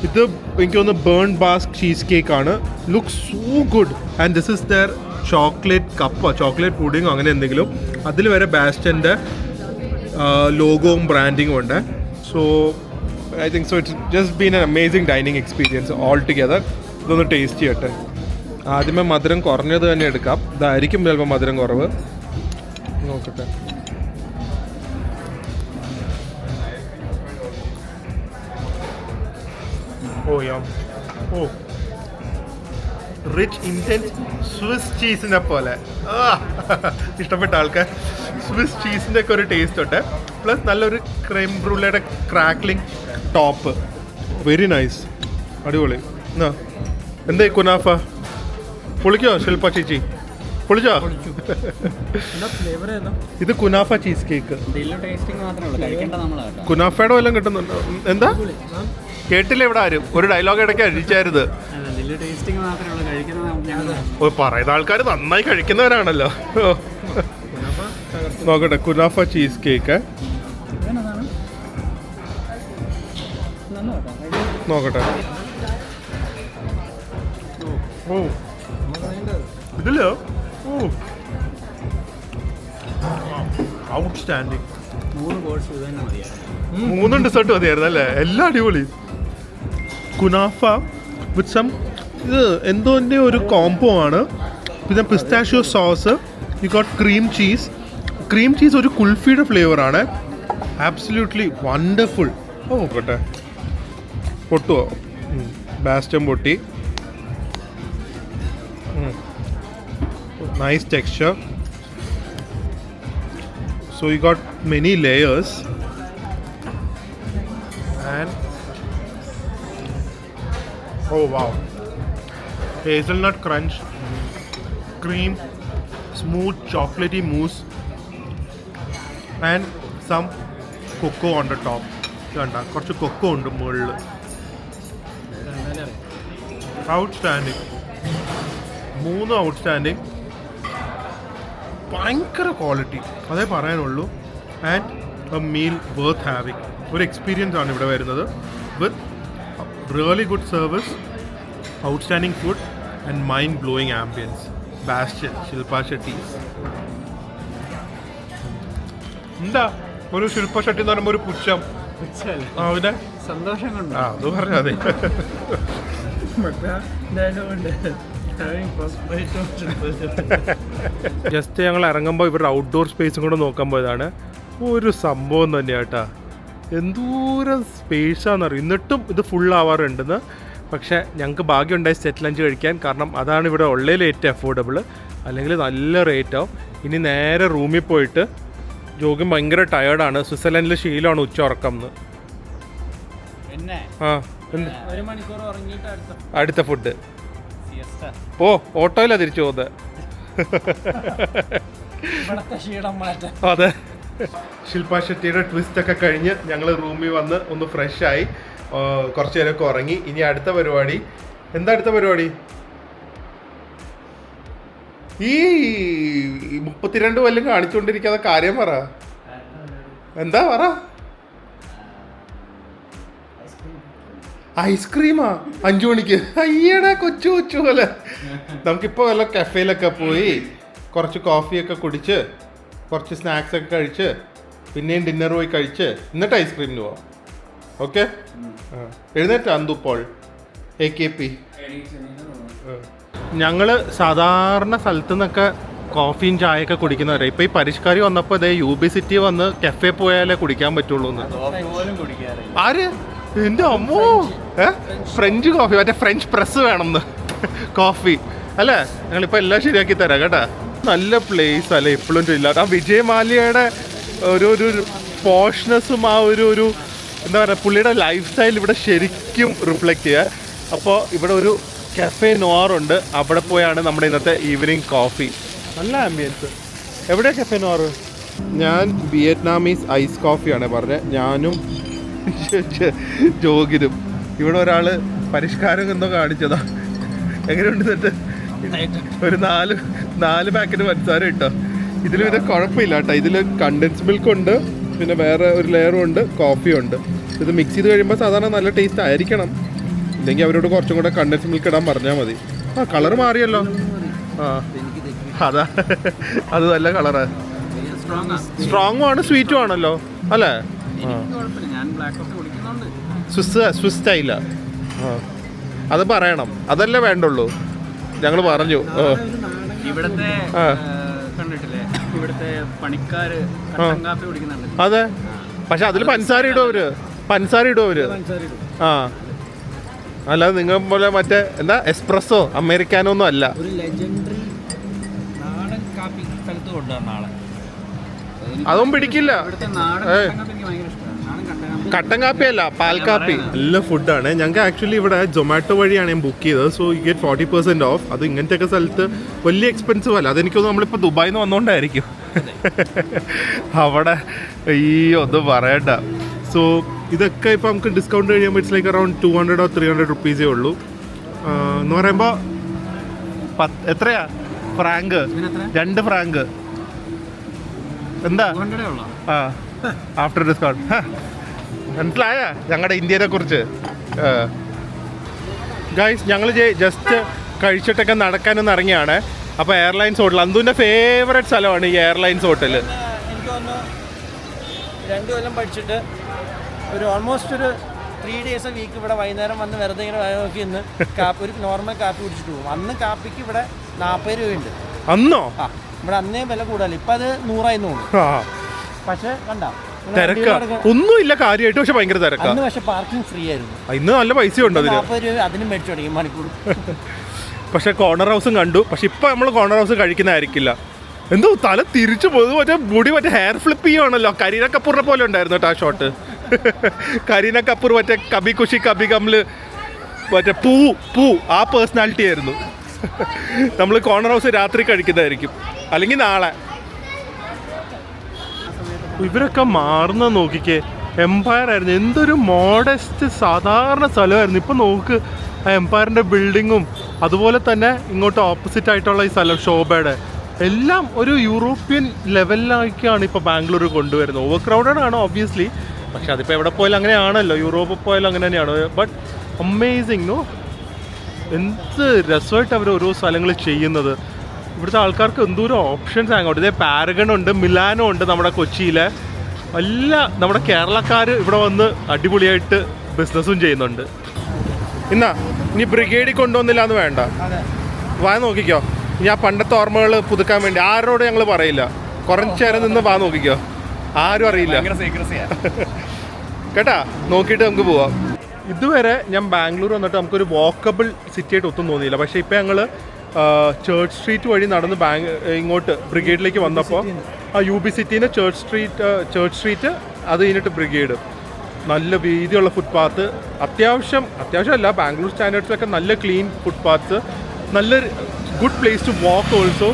ഇത് എനിക്ക് തോന്നുന്നു ബേൺ ബാസ്ക് ചീസ് കേക്കാണ്. Look so good. And this is the chocolate കപ്പോ ചോക്ലേറ്റ് പുഡിങ്ങോ അങ്ങനെ എന്തെങ്കിലും. അതിൽ വരെ ബാസ്റ്റൻ്റെ ലോഗോവും ബ്രാൻഡിങ്ങും ഉണ്ട്. So I think so it's just been an amazing dining experience all together. ഇതൊന്ന് ടേസ്റ്റ് ചെയ്യട്ടെ. ആദ്യമേ മധുരം കുറഞ്ഞത് തന്നെ എടുക്കാം. ഇതായിരിക്കും ചിലപ്പോൾ മധുരം കുറവ്. നോക്കട്ടെ. ഓ യാ, ഓ റിച്ച് ഇൻറ്റൻസ് സ്വിസ് ചീസിനെ പോലെ. ഇഷ്ടപ്പെട്ട ആൾക്കാർ സ്വിസ് ചീസിൻ്റെ ഒക്കെ ഒരു ടേസ്റ്റ് ഉണ്ട്. പ്ലസ് നല്ലൊരു ക്രീം ബ്രൂലയുടെ ക്രാക്ലിംഗ് ടോപ്പ്. വെരി നൈസ്, അടിപൊളി. എന്നാ എന്താ കുനാഫ പൊളിക്കോ ശില്പ ചേച്ചി? പൊളിച്ചോ? ഇത് കുനാഫ ചീസ് കേക്ക്. കുനാഫയുടെ വല്ലതും കിട്ടുന്നുണ്ടോ? എന്താ കേട്ടില്ല ഇവിടെ ആരും. ഒരു ഡയലോഗ് ഇടയ്ക്ക് അഴിച്ചായിരുന്നു. ഓ, പറയുന്ന ആൾക്കാർ നന്നായി കഴിക്കുന്നവരാണല്ലോ. നോക്കട്ടെ, കുനാഫ ചീസ് കേക്ക് നോക്കട്ടെ. ഓ ഇതില്ലോ, ഓ ഔട്ട്സ്റ്റാൻഡിങ്. 3 ഡിസേർട്ട് മതിയായിരുന്നു അല്ലേ? എല്ലാം അടിപൊളി. കുനാഫ വിത്ത് സം ഇത് എന്തോൻ്റെ ഒരു കോംബോ ആണ്. പിന്നെ pistachio sauce, you got cream cheese. Cream cheese ഒരു കുൽഫിയുടെ ഫ്ലേവറാണ്. Absolutely wonderful. ഓ നോക്കട്ടെ, പൊട്ടുവോ? ബാസ്റ്റം പൊട്ടി. Nice texture. So you got many layers and oh wow, hazelnut crunch, cream, smooth chocolatey mousse and some cocoa on the top. കണ്ട കുറച്ച് cocoa ഉണ്ട് മുകളിൽ. Outstanding. 3 outstanding. ഭയങ്കര quality, അതേ പറയാനുള്ളൂ. And a meal worth having. ഒരു experience ആണ് ഇവിടെ വരുന്നത്. With really good service, outstanding food and mind blowing ambience. Bastian Shilpa Shetty's. എന്താ ഒരു ശില്പ ഷെട്ടി എന്ന് പറയുമ്പോൾ ഒരു പുച്ഛം? പിന്നെ സന്തോഷം കൊണ്ട് അത് പറഞ്ഞാൽ അതെ. ജസ്റ്റ് ഞങ്ങൾ ഇറങ്ങുമ്പോൾ ഇവരുടെ ഔട്ട്ഡോർ സ്പേസും കൂടെ നോക്കാൻ പോയതാണ്. ഒരു സംഭവം തന്നെയാണ് കേട്ടോ. എന്തോരം സ്പേസാണെന്നറിയും. എന്നിട്ടും ഇത് ഫുൾ ആവാറുണ്ടെന്ന്. പക്ഷേ ഞങ്ങൾക്ക് ഭാഗ്യമുണ്ടായി സെറ്റ് ലഞ്ച് കഴിക്കാൻ. കാരണം അതാണ് ഇവിടെ ഉള്ളതിൽ ഏറ്റവും അഫോർഡബിൾ. അല്ലെങ്കിൽ നല്ല റേറ്റാവും. ഇനി നേരെ റൂമിൽ പോയിട്ട് ജോഗിൻ ഭയങ്കര ടയേർഡാണ്. സ്വിറ്റ്സർലൻഡിൽ ശീലമാണ് ഉച്ച ഉറക്കം എന്ന്. ആ അടുത്ത ഫുഡ് ഓ ഓട്ടോയിലാണ് തിരിച്ചു പോകുന്നത്. അതെ. ശില്പ ഷെട്ടിയുടെ ട്വിസ്റ്റ് ഒക്കെ കഴിഞ്ഞ് ഞങ്ങൾ റൂമിൽ വന്ന് ഒന്ന് ഫ്രഷായി കുറച്ച് നേരമൊക്കെ ഉറങ്ങി. ഇനി അടുത്ത പരിപാടി എന്താ? അടുത്ത പരിപാടി ഈ 32 കൊല്ലം കാണിച്ചുകൊണ്ടിരിക്കാതെ കാര്യം പറ. എന്താ പറ? ഐസ്ക്രീമാ 5 മണിക്ക്? അയ്യടാ കൊച്ചു കൊച്ചു പോലെ. നമുക്കിപ്പോൾ വല്ല കഫേയിലൊക്കെ പോയി കുറച്ച് കോഫിയൊക്കെ കുടിച്ച് കുറച്ച് സ്നാക്സ് ഒക്കെ കഴിച്ച് പിന്നെയും ഡിന്നർ പോയി കഴിച്ച് എന്നിട്ട് ഐസ്ക്രീമിന് പോവാം. ഓക്കെ, എഴുന്നേറ്റ അന്തുപ്പോൾ AKP. ഞങ്ങൾ സാധാരണ സ്ഥലത്തു നിന്നൊക്കെ കോഫിയും ചായയൊക്കെ കുടിക്കുന്നവരെ ഇപ്പോൾ ഈ പരിഷ്കാരി വന്നപ്പോൾ അതേ UB സിറ്റി വന്ന് കഫേ പോയാലേ കുടിക്കാൻ പറ്റുള്ളൂ എന്ന്. ആര്? എൻ്റെ അമ്മോ, ഫ്രഞ്ച് കോഫി, മറ്റേ ഫ്രഞ്ച് പ്രസ് വേണമെന്ന് കോഫി അല്ലേ? ഞങ്ങളിപ്പോൾ എല്ലാം ശരിയാക്കി തരാം കേട്ടോ. നല്ല പ്ലേസ് അല്ലേ? എപ്പോഴും ഇല്ല. ആ വിജയ് മാല്യയുടെ ഒരു പോഷ്നെസ്സും ആ ഒരു എന്താ പറയുക, പുള്ളിയുടെ ലൈഫ് സ്റ്റൈൽ ഇവിടെ ശരിക്കും റിഫ്ലക്റ്റ് ചെയ്യുക. അപ്പോൾ ഇവിടെ ഒരു കഫേ നോറുണ്ട്. അവിടെ പോയാണ് നമ്മുടെ ഇന്നത്തെ ഈവനിങ് കോഫി. നല്ല ആംബിയൻസ്. എവിടെയാണ് കഫേ നോറ്? ഞാൻ വിയറ്റ്നാമീസ് ഐസ് കോഫിയാണ് പറഞ്ഞത്. ഞാനും ജോഗിനും. ഇവിടെ ഒരാൾ പരിഷ്കാരം എന്തോ കാണിച്ചതാ. എങ്ങനെയുണ്ട് എന്നിട്ട്? ഒരു 4 പാക്കറ്റ് പഞ്ചസാര ഇട്ടോ. ഇതിൽ പിന്നെ കുഴപ്പമില്ല കേട്ടോ. ഇതിൽ കണ്ടൻസ് മിൽക്ക് ഉണ്ട്, പിന്നെ വേറെ ഒരു ലെയറും ഉണ്ട്, കോഫിയും ഉണ്ട്. ഇത് മിക്സ് ചെയ്ത് കഴിയുമ്പോൾ സാധാരണ നല്ല ടേസ്റ്റ് ആയിരിക്കണം. ഇല്ലെങ്കിൽ അവരോട് കുറച്ചും കൂടെ കണ്ടൻസ് മിൽക്ക് ഇടാൻ പറഞ്ഞാൽ മതി. ആ കളർ മാറിയല്ലോ. ആ അതാ, അത് നല്ല കളറാ. സ്ട്രോങ്ങും ആണ് സ്വീറ്റും ആണല്ലോ അല്ലേ? സ്വിസ് സ്റ്റൈലാ. അത് പറയണം, അതല്ലേ വേണ്ടുള്ളൂ. ഞങ്ങൾ പറഞ്ഞു ഇവിടുത്തെ കണ്ടിട്ടില്ലേ, ഇവിടുത്തെ പണിക്കാര് കാപ്പി കുടിക്കുന്നുണ്ട്. അതെ, പക്ഷെ അതിൽ പഞ്ചസാര ഇടും അവര്. ആ, അല്ലാതെ നിങ്ങൾ പോലെ മറ്റേ എന്താ എസ്പ്രസ്സോ അമേരിക്കാനോ ഒന്നും അല്ല. ഒരു ലെജൻഡറി നാടൻ കാപ്പി സ്ഥലത്ത് കൊണ്ടുവന്ന ആളെ അതൊന്നും പിടിക്കില്ല. കട്ടൻ കാപ്പി അല്ല, പാൽ കാപ്പി. നല്ല ഫുഡാണ്. ഞങ്ങൾക്ക് ആക്ച്വലി ഇവിടെ ജൊമാറ്റോ വഴിയാണ് ഞാൻ ബുക്ക് ചെയ്തത്. So you get 40% of. അത് ഇങ്ങനത്തെയൊക്കെ സ്ഥലത്ത് വലിയ എക്സ്പെൻസീവ് അല്ല. അതെനിക്കൊന്നും നമ്മളിപ്പോൾ ദുബായിൽ നിന്ന് വന്നുകൊണ്ടായിരിക്കും. അവിടെ ഈ ഒന്നും പറയണ്ട. സോ ഇതൊക്കെ ഇപ്പോൾ നമുക്ക് ഡിസ്കൗണ്ട് കഴിയുമ്പോൾ ഇറ്റ്സ് ലൈക്ക് അറൗണ്ട് 200 or 300 റുപ്പീസേ ഉള്ളൂ. എന്ന് പറയുമ്പോൾ എത്രയാ ഫ്രാങ്ക്? 2 ഫ്രാങ്ക്. എന്താ ആ ആഫ്റ്റർ ഡിസ്കൗണ്ട്. മനസ്സിലായ ഞങ്ങളുടെ ഇന്ത്യനെ കുറിച്ച്? ഗൈസ്, ഞങ്ങൾ ജസ്റ്റ് കഴിച്ചിട്ടൊക്കെ നടക്കാനൊന്ന് ഇറങ്ങിയാണ്. അപ്പോൾ എയർലൈൻസ് ഹോട്ടൽ, അന്തുവിൻ്റെ ഫേവറേറ്റ് സ്ഥലമാണ് ഈ എയർലൈൻസ് ഹോട്ടൽ. എനിക്ക് തോന്നുന്നു 2 കൊല്ലം പഠിച്ചിട്ട് ഒരു ഓൾമോസ്റ്റ് ഒരു 3 days a week ഇവിടെ വൈകുന്നേരം വന്ന് വെറുതെ ഇങ്ങനെ നോക്കി ഇന്ന് ഒരു നോർമൽ കാപ്പി കുടിച്ചിട്ട് പോകും. അന്ന് കാപ്പിക്ക് ഇവിടെ 40 രൂപയുണ്ട്. അന്നോ? ആ, ഇവിടെ അന്നേ വില കൂടുതൽ. ഇപ്പം അത് 100 ആയി തോന്നുന്നു. പക്ഷെ കണ്ട തിരക്ക ഒന്നുമില്ല കാര്യമായിട്ട്, പക്ഷെ ഭയങ്കര തിരക്കാ. പക്ഷെ പാർക്കിംഗ് ഫ്രീ ആയിരുന്നു. ഇന്ന് നല്ല പൈസ ഉണ്ട് അതിന്. 40 രൂപ അതിനും മേടിച്ചു തുടങ്ങി മണിക്കൂർ. പക്ഷെ കോർണർ ഹൗസും കണ്ടു. പക്ഷെ ഇപ്പം നമ്മൾ കോർണർ ഹൗസ് കഴിക്കുന്നതായിരിക്കില്ല. എന്തോ തല തിരിച്ചു പോകുന്നത്, മറ്റേ മുടി മറ്റേ ഹെയർ ഫ്ലിപ്പ് ചെയ്യുവാണല്ലോ. കരീന കപൂറിനെ പോലെ ഉണ്ടായിരുന്നു കേട്ടോ ആ ഷോട്ട്. കരീന കപൂർ മറ്റേ കബി ഖുഷി കബി ഗമില് മറ്റേ പൂ ആ പേഴ്സണാലിറ്റി ആയിരുന്നു. നമ്മൾ കോർണർ ഹൗസ് രാത്രി കഴിക്കുന്നതായിരിക്കും, അല്ലെങ്കിൽ നാളെ. ഇവരൊക്കെ മാറുന്ന നോക്കിക്കേ. എംപയർ ആയിരുന്നു, എന്തൊരു മോഡസ്റ്റ് സാധാരണ സ്ഥലമായിരുന്നു. ഇപ്പം നോക്ക് ആ എംപയറിൻ്റെ ബിൽഡിങ്ങും അതുപോലെ തന്നെ ഇങ്ങോട്ട് ഓപ്പോസിറ്റ് ആയിട്ടുള്ള ഈ സ്ഥലം ശോഭയുടെ എല്ലാം ഒരു യൂറോപ്യൻ ലെവലിലേക്കാണ് ഇപ്പോൾ ബാംഗ്ലൂർ കൊണ്ടുവരുന്നത്. ഓവർ ക്രൗഡഡ് ആണ് ഒബ്വിയസ്ലി, പക്ഷെ അതിപ്പോൾ എവിടെ പോയാലും അങ്ങനെയാണല്ലോ. യൂറോപ്പിൽ പോയാലും അങ്ങനെ തന്നെയാണ്. ബട്ട് അമേസിങ് നോ, എന്ത് രസമായിട്ട് അവർ ഓരോ സ്ഥലങ്ങൾ ചെയ്യുന്നത്. ഇവിടുത്തെ ആൾക്കാർക്ക് എന്തോരം ഓപ്ഷൻസ് അങ്ങോട്ട്. ഇതേ പാരഗൺ ഉണ്ട്, മിലാനോ ഉണ്ട് നമ്മുടെ കൊച്ചിയിലെ. എല്ലാ നമ്മുടെ കേരളക്കാർ ഇവിടെ വന്ന് അടിപൊളിയായിട്ട് ബിസിനസ്സും ചെയ്യുന്നുണ്ട്. ഇന്നാ ഇനി ബ്രിഗേഡിൽ കൊണ്ടുവന്നില്ല എന്ന് വേണ്ട, വാ നോക്കിക്കോ. ഇനി ആ പണ്ടത്തെ ഓർമ്മകൾ പുതുക്കാൻ വേണ്ടി ആരോട് ഞങ്ങൾ പറയില്ല. കുറച്ച് നേരം നിന്ന് വാ നോക്കിക്കോ, ആരും അറിയില്ല കേട്ടാ. നോക്കിയിട്ട് നമുക്ക് പോവാം. ഇതുവരെ ഞാൻ ബാംഗ്ലൂർ വന്നിട്ട് നമുക്കൊരു വാക്കബിൾ സിറ്റി ആയിട്ട് ഒത്തും തോന്നിയില്ല. പക്ഷേ ഇപ്പം ഞങ്ങൾ ചേർച്ച് സ്ട്രീറ്റ് വഴി നടന്ന് ഇങ്ങോട്ട് ബ്രിഗേഡിലേക്ക് വന്നപ്പോൾ ആ UB സിറ്റിന്ന് ചേർച്ച് സ്ട്രീറ്റ് അത് കഴിഞ്ഞിട്ട് ബ്രിഗേഡ്, നല്ല വീതിയുള്ള ഫുട്പാത്ത്, അത്യാവശ്യമല്ല ബാംഗ്ലൂർ സ്റ്റാൻഡേർഡ്സിലൊക്കെ നല്ല ക്ലീൻ ഫുട്പാത്ത്, നല്ല good place to walk also.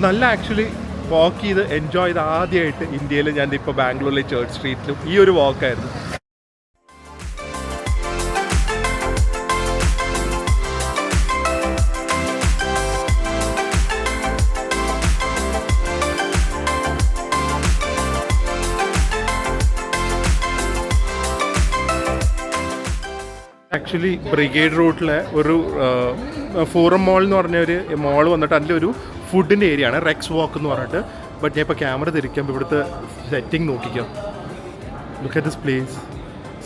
നല്ല ആക്ച്വലി വാക്ക് ചെയ്ത് എൻജോയ് ചെയ്ത് ആദ്യമായിട്ട് ഇന്ത്യയിൽ ഞാൻ ഇപ്പോൾ ബാംഗ്ലൂരിലെ ചേർച്ച് സ്ട്രീറ്റിലും ഈ ഒരു വാക്കായിരുന്നു. ആക്ച്വലി ബ്രിഗേഡ് റൂട്ടിലെ ഒരു ഫോറം മോൾ എന്ന് പറഞ്ഞ ഒരു മോൾ വന്നിട്ട് അതിൻ്റെ ഒരു ഫുഡിൻ്റെ ഏരിയ ആണ്, റെക്സ് വാക്ക് എന്ന് പറഞ്ഞിട്ട്. ബട്ട് ഞാൻ ഇപ്പോൾ ക്യാമറ തിരിക്കുമ്പോൾ ഇവിടുത്തെ സെറ്റിംഗ് നോക്കിക്കാം. Look at this place,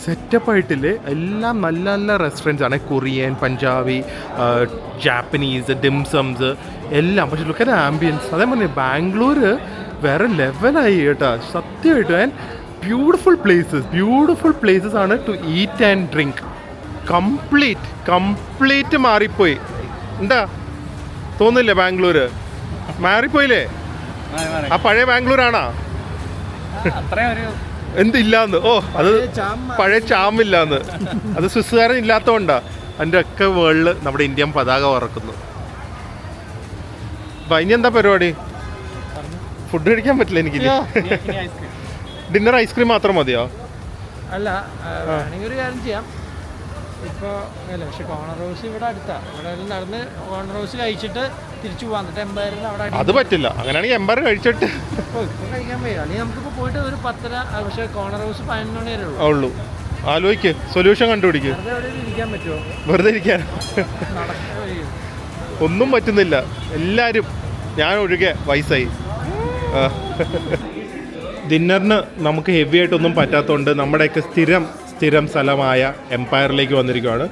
setup ആയിട്ടില്ലേ. എല്ലാം നല്ല നല്ല റെസ്റ്റോറൻറ്റ്സ് ആണ്, കൊറിയൻ, പഞ്ചാബി, ജാപ്പനീസ്, ഡിംസംസ് എല്ലാം. പക്ഷേ ലുക്ക് അറ്റ് ആംബിയൻസ്. അതേപോലെ ബാംഗ്ലൂർ വേറെ ലെവലായി കേട്ടോ, സത്യമായിട്ടും. ആൻഡ് ബ്യൂട്ടിഫുൾ പ്ലേസസ് ആണ് to eat and drink. Complete മാറിപ്പോയി. എന്താ തോന്നില്ലേ? ബാംഗ്ലൂർ മാറിപ്പോയില്ലേ? ആ പഴയ ബാംഗ്ലൂരാണോ? എന്തില്ലാന്ന്? ഓ, അത് പഴയ ചാമില്ലാന്ന്. അത് സ്വിസ്സുകാരൻ ഇല്ലാത്തതുകൊണ്ടാ. അതിൻ്റെ ഒക്കെ വേൾഡിൽ നമ്മുടെ ഇന്ത്യൻ പതാക പറക്കുന്നു. അപ്പം ഇനി എന്താ പരിപാടി? ഫുഡ് കഴിക്കാൻ പറ്റില്ല എനിക്ക്. ഡിന്നർ ഐസ്ക്രീം മാത്രം മതിയോ? അല്ല, ഒരു കാര്യം ചെയ്യാം. ഇപ്പോൾ അല്ല, പക്ഷെ കോർണർ ഹൗസ് ഇവിടെ അടുത്താണ്. ഇവിടെ നടന്ന് കോർണർ ഹൗസ് കഴിച്ചിട്ട് തിരിച്ചു പോകാൻ. എന്നിട്ട് എംപയറിൽ അവിടെ അത് പറ്റില്ല. അങ്ങനെയാണെങ്കിൽ എംപയർ കഴിച്ചിട്ട് ഇപ്പോൾ കഴിക്കാൻ വയ്യ. അല്ലെങ്കിൽ നമുക്കിപ്പോൾ പോയിട്ട് ഒരു 10:30. പക്ഷേ കോർണർ ഹൗസ് 11 മണി വരെ ഉള്ളൂ. ആലോചിക്ക്, സൊല്യൂഷൻ കണ്ടുപിടിക്കുക. ഇരിക്കാൻ പറ്റുമോ? വെറുതെ ഇരിക്കാൻ ഒന്നും പറ്റുന്നില്ല. എല്ലാവരും, ഞാൻ ഒഴികെ വയസ്സായി. ഡിന്നറിന് നമുക്ക് ഹെവി ആയിട്ടൊന്നും പറ്റാത്തതുകൊണ്ട് നമ്മുടെയൊക്കെ സ്ഥിരം സ്ഥലമായ എംപയറിലേക്ക് വന്നിരിക്കുകയാണ്.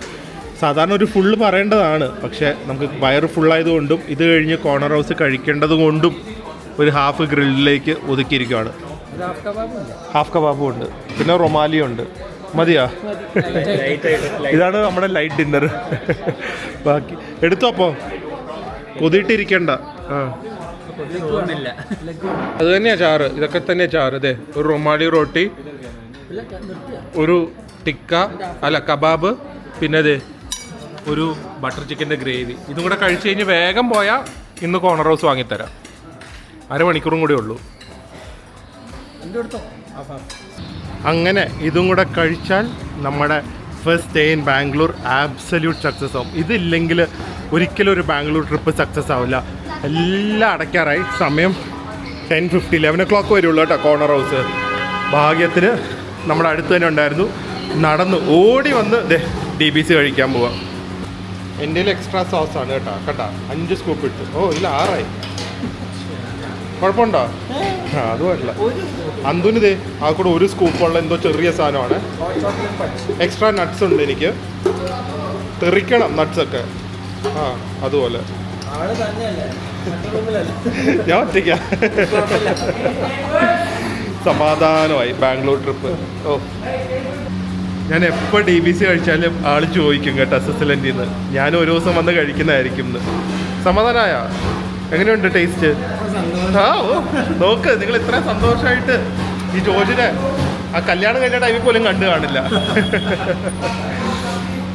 സാധാരണ ഒരു ഫുള്ള് പറയേണ്ടതാണ്, പക്ഷേ നമുക്ക് വയറ് ഫുള്ളായതുകൊണ്ടും ഇത് കഴിഞ്ഞ് കോർണർ ഹൗസ് കഴിക്കേണ്ടത് കൊണ്ടും ഒരു ഹാഫ് ഗ്രില്ലിലേക്ക് ഒതുക്കിയിരിക്കുകയാണ്. ഹാഫ് കബാബും ഉണ്ട്, പിന്നെ റൊമാലിയും ഉണ്ട്. മതിയാ? ഇതാണ് നമ്മുടെ ലൈറ്റ് ഡിന്നർ. ബാക്കി എടുത്തോ അപ്പോൾ, കൊതിയിട്ടിരിക്കണ്ട. ആ അത് തന്നെയാ ചാറ്, ഇതൊക്കെ തന്നെയാ ചാറ്. അതെ, ഒരു റൊമാലി റോട്ടി, ഒരു ടിക്ക അല്ല കബാബ്, പിന്നെ അതെ ഒരു ബട്ടർ ചിക്കൻ്റെ ഗ്രേവി. ഇതും കൂടെ കഴിച്ച് കഴിഞ്ഞ് വേഗം പോയാൽ ഇന്ന് കോർണർ ഹൗസ് വാങ്ങിത്തരാം. അരമണിക്കൂറും കൂടെ ഉള്ളൂ. അങ്ങനെ ഇതും കൂടെ കഴിച്ചാൽ നമ്മുടെ first day in Bangalore absolute success ആവും. ഇതില്ലെങ്കിൽ ഒരിക്കലും ഒരു ബാംഗ്ലൂർ ട്രിപ്പ് സക്സസ് ആവില്ല. എല്ലാം അടയ്ക്കാറായി. സമയം 10:50, 11 o'clock വരുള്ളൂ കേട്ടോ കോർണർ ഹൗസ്. ഭാഗ്യത്തിന് നമ്മുടെ അടുത്ത് തന്നെ ഉണ്ടായിരുന്നു. നടന്ന് ഓടി വന്ന് DBC കഴിക്കാൻ പോവാം. എൻ്റെ എക്സ്ട്രാ സോസാണ് കേട്ടോ. കേട്ടോ 5 സ്കൂപ്പ് ഇട്ട്. ഓ ഇല്ല 6 ആയി. കുഴപ്പമുണ്ടോ? ആ അത് പറ്റില്ല. അന്തുനിതേ ആ കൂടെ 1 സ്കൂപ്പുള്ള എന്തോ ചെറിയ സാധനമാണ്. എക്സ്ട്രാ നട്ട്സ് ഉണ്ട് എനിക്ക്. തെറിക്കണം നട്ട്സൊക്കെ. ആ അതുപോലെ ഞാൻ ഒറ്റയ്ക്ക. സമാധാനമായി ബാംഗ്ലൂർ ട്രിപ്പ്. ഓ ഞാൻ എപ്പോൾ DBC കഴിച്ചാലും ആൾ ചോദിക്കും കേട്ടോ അസിസ്റ്റൻ്റിൽ നിന്ന്. ഞാൻ ഒരു ദിവസം വന്ന് കഴിക്കുന്നതായിരിക്കും എന്ന്. സമാധാനമായ എങ്ങനെയുണ്ട് ടേസ്റ്റ്? ആ ഓ നോക്ക്, നിങ്ങൾ ഇത്ര സന്തോഷമായിട്ട് ഈ ജോർജിനെ ആ കല്യാണം കഴിഞ്ഞ ടൈമിൽ പോലും കണ്ടു കാണില്ല.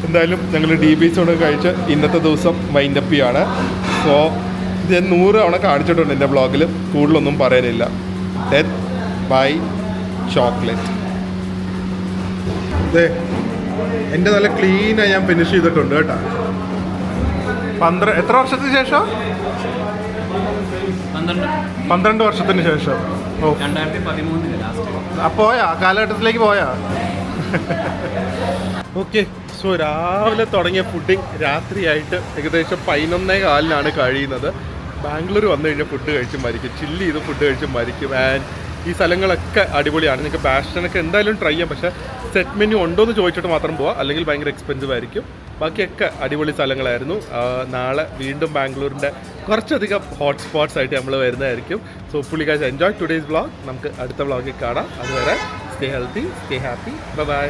എന്തായാലും ഞങ്ങൾ DBC കൊണ്ട് കഴിച്ച് ഇന്നത്തെ ദിവസം വൈൻഡപ്പ് ചെയ്യാണ്. സോ ഇത് ഞാൻ 100 തവണ കാണിച്ചിട്ടുണ്ട് എൻ്റെ ബ്ലോഗിൽ, കൂടുതലൊന്നും പറയാനില്ല. Death by chocolate. അതെ എൻ്റെ നല്ല ക്ലീനായി ഞാൻ ഫിനിഷ് ചെയ്തിട്ടുണ്ട് കേട്ടോ. എത്ര വർഷത്തിന് ശേഷം? 12 വർഷത്തിന് ശേഷം. ഓ 2013 പോയാ കാലഘട്ടത്തിലേക്ക് പോയാ. ഓക്കെ, സോ രാവിലെ തുടങ്ങിയ ഫുഡിങ് രാത്രിയായിട്ട് ഏകദേശം 11:15 കഴിയുന്നത്. ബാംഗ്ലൂർ വന്നു കഴിഞ്ഞാൽ ഫുഡ് കഴിച്ച് മരിക്കും, ചില്ല് ചെയ്ത് ഫുഡ് കഴിച്ച് മരിക്കും. ആൻഡ് ഈ സ്ഥലങ്ങളൊക്കെ അടിപൊളിയാണ്. നിങ്ങൾക്ക് ബാസ്റ്റനൊക്കെ എന്തായാലും ട്രൈ ചെയ്യാം. പക്ഷേ സെറ്റ് മെനു ഉണ്ടോ എന്ന് ചോദിച്ചിട്ട് മാത്രം പോവാം, അല്ലെങ്കിൽ ഭയങ്കര എക്സ്പെൻസീവ് ആയിരിക്കും. ബാക്കിയൊക്കെ അടിപൊളി സ്ഥലങ്ങളായിരുന്നു. നാളെ വീണ്ടും ബാംഗ്ലൂരിൻ്റെ കുറച്ചധികം ഹോട്ട്സ്പോട്ട്സ് ആയിട്ട് നമ്മൾ വരുന്നതായിരിക്കും. So hopefully guys enjoy today's vlog. നമുക്ക് അടുത്ത വ്ളോഗിൽ കാണാം. അതുവരെ stay healthy, stay happy, bye bye.